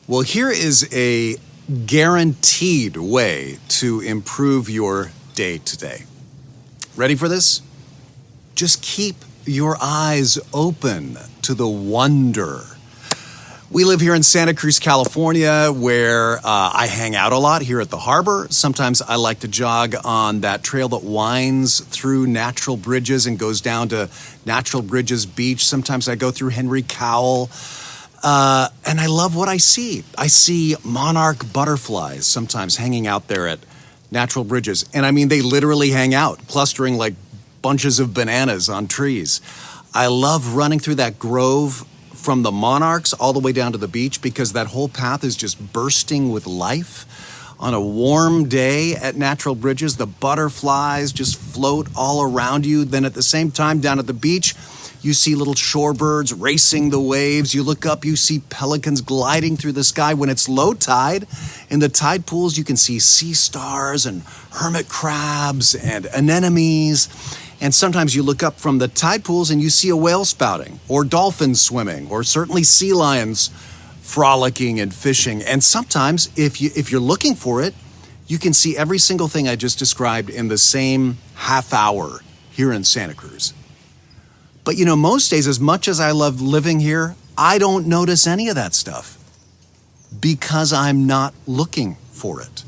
Well, here is a guaranteed way to improve your day today. Ready for this? Just keep your eyes open to the wonder. We live here in Santa Cruz, California, where I hang out a lot here at the harbor. Sometimes I like to jog on that trail that winds through Natural Bridges and goes down to Natural Bridges Beach. Sometimes I go through Henry Cowell. And I love what I see. I see monarch butterflies sometimes hanging out there at Natural Bridges. And I mean, they literally hang out, clustering like bunches of bananas on trees. I love running through that grove from the monarchs all the way down to the beach because that whole path is just bursting with life. On a warm day at Natural Bridges, the butterflies just float all around you. Then at the same time, down at the beach, you see little shorebirds racing the waves. You look up, you see pelicans gliding through the sky. When it's low tide, in the tide pools, you can see sea stars and hermit crabs and anemones. And sometimes you look up from the tide pools and you see a whale spouting, or dolphins swimming, or certainly sea lions frolicking and fishing. And sometimes, if you're looking for it, you can see every single thing I just described in the same half hour here in Santa Cruz. But you know, most days, as much as I love living here, I don't notice any of that stuff because I'm not looking for it.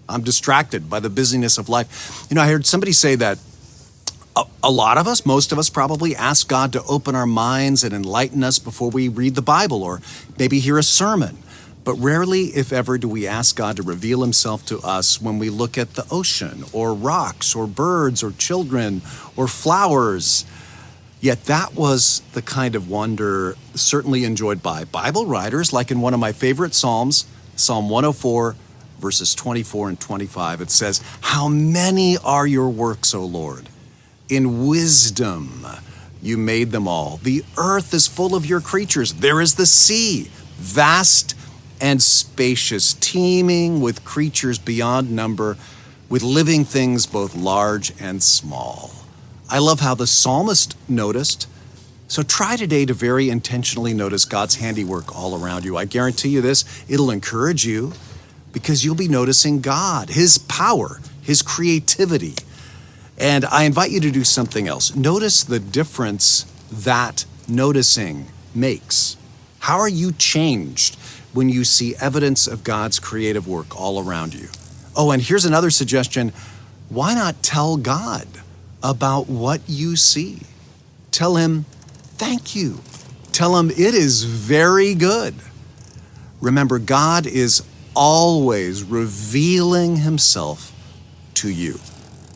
I'm distracted by the busyness of life. You know, I heard somebody say that a lot of us, most of us probably ask God to open our minds and enlighten us before we read the Bible or maybe hear a sermon. But rarely, if ever, do we ask God to reveal himself to us when we look at the ocean or rocks or birds or children or flowers. Yet that was the kind of wonder certainly enjoyed by Bible writers, like in one of my favorite Psalms, Psalm 104, verses 24 and 25. It says, "How many are your works, O Lord? In wisdom you made them all. The earth is full of your creatures. There is the sea, vast and spacious, teeming with creatures beyond number, with living things both large and small." I love how the psalmist noticed. So try today to very intentionally notice God's handiwork all around you. I guarantee you this, it'll encourage you because you'll be noticing God, his power, his creativity. And I invite you to do something else. Notice the difference that noticing makes. How are you changed when you see evidence of God's creative work all around you? Oh, and here's another suggestion. Why not tell God about what you see? Tell him, thank you. Tell him it is very good. Remember, God is always revealing himself to you.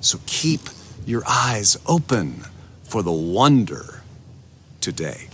So keep your eyes open for the wonder today.